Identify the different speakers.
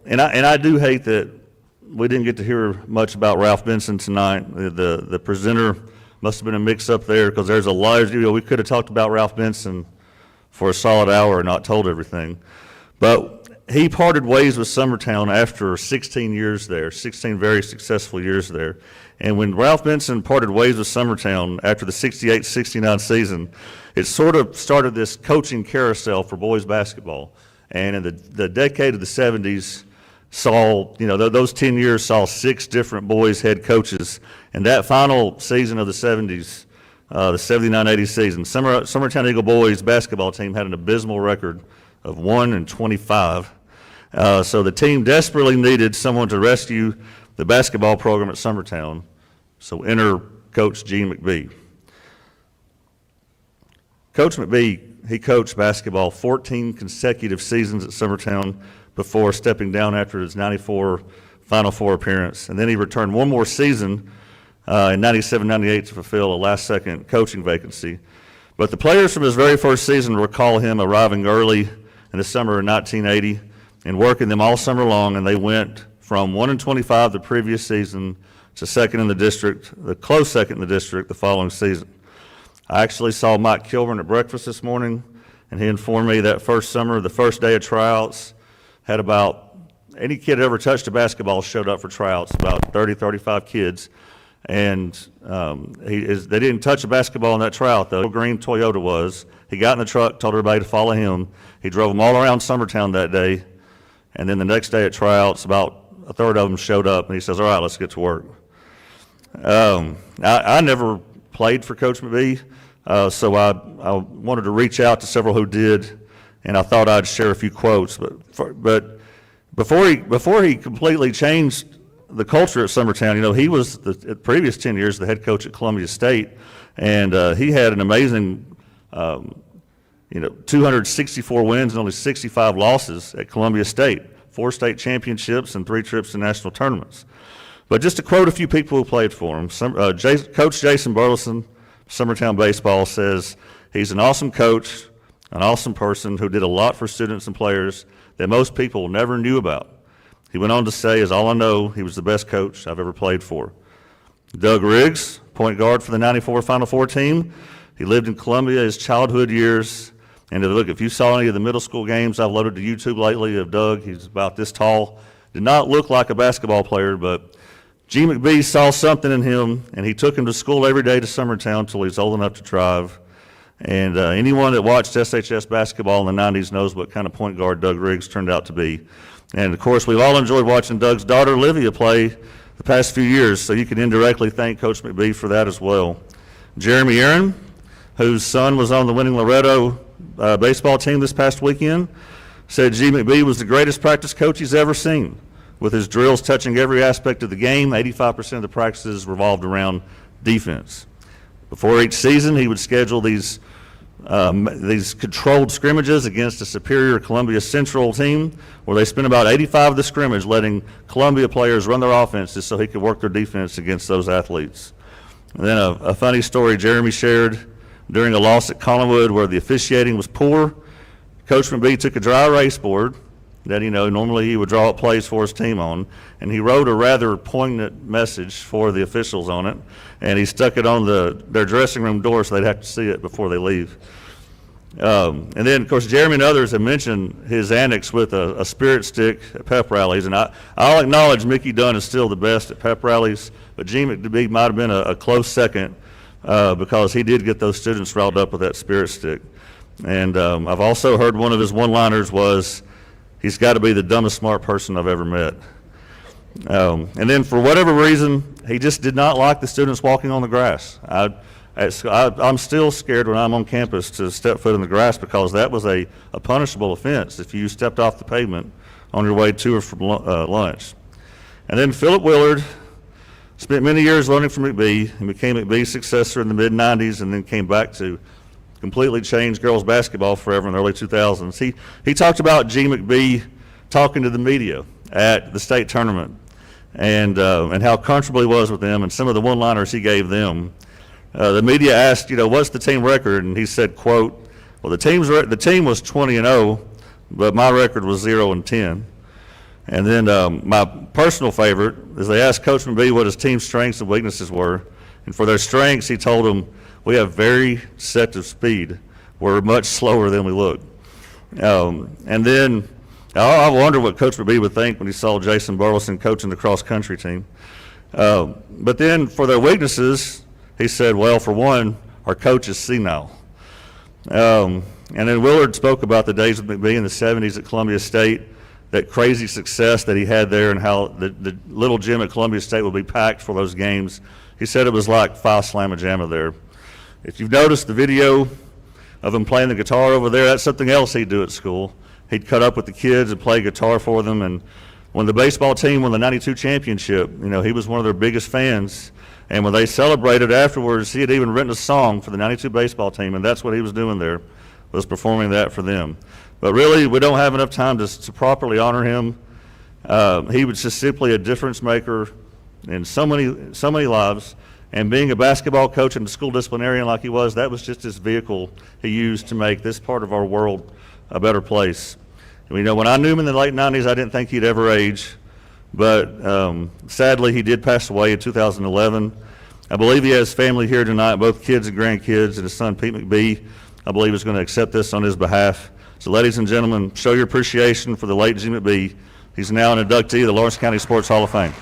Speaker 1: And I do hate that we didn't get to hear much about Ralph Benson tonight. The presenter must have been a mix-up there, because there's a lot. We could have talked about Ralph Benson for a solid hour and not told everything. But he parted ways with Summertown after 16 years there, 16 very successful years there. And when Ralph Benson parted ways with Summertown after the 68-69 season, it sort of started this coaching carousel for boys basketball. And in the decade of the 70s saw, those 10 years saw 6 different boys head coaches. And that final season of the 70s, the 79-80 season, Summertown Eagle boys basketball team had an abysmal record of 1-25. So the team desperately needed someone to rescue the basketball program at Summertown. So enter Coach Gene McBee. Coach McBee, he coached basketball 14 consecutive seasons at Summertown before stepping down after his 94 Final Four appearance. And then he returned one more season in 97-98 to fulfill a last-second coaching vacancy. But the players from his very first season recall him arriving early in the summer of 1980 and working them all summer long, and they went from 1-25 the previous season to second in the district, the close second in the district the following season. I actually saw Mike Kilburn at breakfast this morning, and he informed me that first summer, the first day of tryouts, had about any kid that ever touched a basketball showed up for tryouts, about 30, 35 kids. And they didn't touch a basketball in that tryout, though. Green Toyota was. He got in the truck, told everybody to follow him. He drove them all around Summertown that day. And then the next day at tryouts, about a third of them showed up, and he says, all right, let's get to work. I never played for Coach McBee, so I wanted to reach out to several who did, and I thought I'd share a few quotes. But before he completely changed the culture at Summertown, he was the previous 10 years the head coach at Columbia State, and he had an amazing 264 wins and only 65 losses at Columbia State, 4 state championships and 3 trips to national tournaments. But just to quote a few people who played for him, Coach Jason Burleson, Summertown Baseball, says he's an awesome coach, an awesome person who did a lot for students and players that most people never knew about. He went on to say, as all I know, he was the best coach I've ever played for. Doug Riggs, point guard for the 94 Final Four team. He lived in Columbia his childhood years. And look, if you saw any of the middle school games I've loaded to YouTube lately of Doug, he's about this tall. Did not look like a basketball player, but Gene McBee saw something in him, and he took him to school every day to Summertown until he was old enough to drive. And anyone that watched SHS basketball in the 90s knows what kind of point guard Doug Riggs turned out to be. And, of course, we've all enjoyed watching Doug's daughter, Olivia, play the past few years, so you can indirectly thank Coach McBee for that as well. Jeremy Aaron, whose son was on the winning Loretto baseball team this past weekend, said Gene McBee was the greatest practice coach he's ever seen. With his drills touching every aspect of the game, 85% of the practices revolved around defense. Before each season, he would schedule these controlled scrimmages against a superior Columbia Central team, where they spent about 85 of the scrimmage letting Columbia players run their offenses so he could work their defense against those athletes. And then a funny story Jeremy shared during a loss at Collinwood where the officiating was poor. Coach McBee took a dry erase board that normally he would draw up plays for his team on, and he wrote a rather poignant message for the officials on it, and he stuck it on their dressing room door so they'd have to see it before they leave. And then, of course, Jeremy and others have mentioned his antics with a spirit stick at pep rallies, and I'll acknowledge Mickey Dunn is still the best at pep rallies, but Gene McBee might have been a close second because he did get those students riled up with that spirit stick. And I've also heard one of his one-liners was, he's got to be the dumbest smart person I've ever met. And then for whatever reason, he just did not like the students walking on the grass. I'm still scared when I'm on campus to step foot in the grass because that was a punishable offense if you stepped off the pavement on your way to or from lunch. And then Philip Willard spent many years learning from McBee and became McBee's successor in the mid-90s and then came back to completely changed girls basketball forever in the early 2000s. He talked about Gene McBee talking to the media at the state tournament and how comfortable he was with them and some of the one-liners he gave them. The media asked, what's the team record? And he said, quote, well, the team was 20-0, but my record was 0-10. And then my personal favorite is they asked Coach McBee what his team's strengths and weaknesses were. And for their strengths, he told them, we have very deceptive speed. We're much slower than we look. And then I wonder what Coach McBee would think when he saw Jason Burleson coaching the cross-country team. But then for their weaknesses, he said, well, for one, our coach is senile. And then Willard spoke about the days with McBee in the 70s at Columbia State, that crazy success that he had there and how the little gym at Columbia State would be packed for those games. He said it was like Phi Slamma Jamma there. If you've noticed the video of him playing the guitar over there, that's something else he'd do at school. He'd cut up with the kids and play guitar for them. And when the baseball team won the '92 championship, he was one of their biggest fans. And when they celebrated afterwards, he had even written a song for the '92 baseball team, and that's what he was doing there, was performing that for them. But really, we don't have enough time to properly honor him. He was just simply a difference maker in so many lives. And being a basketball coach and a school disciplinarian like he was, that was just his vehicle he used to make this part of our world a better place. When I knew him in the late 90s, I didn't think he'd ever age. But sadly, he did pass away in 2011. I believe he has family here tonight, both kids and grandkids, and his son, Pete McBee, I believe is going to accept this on his behalf. So ladies and gentlemen, show your appreciation for the late Jim McBee. He's now an inductee of the Lawrence County Sports Hall of Fame.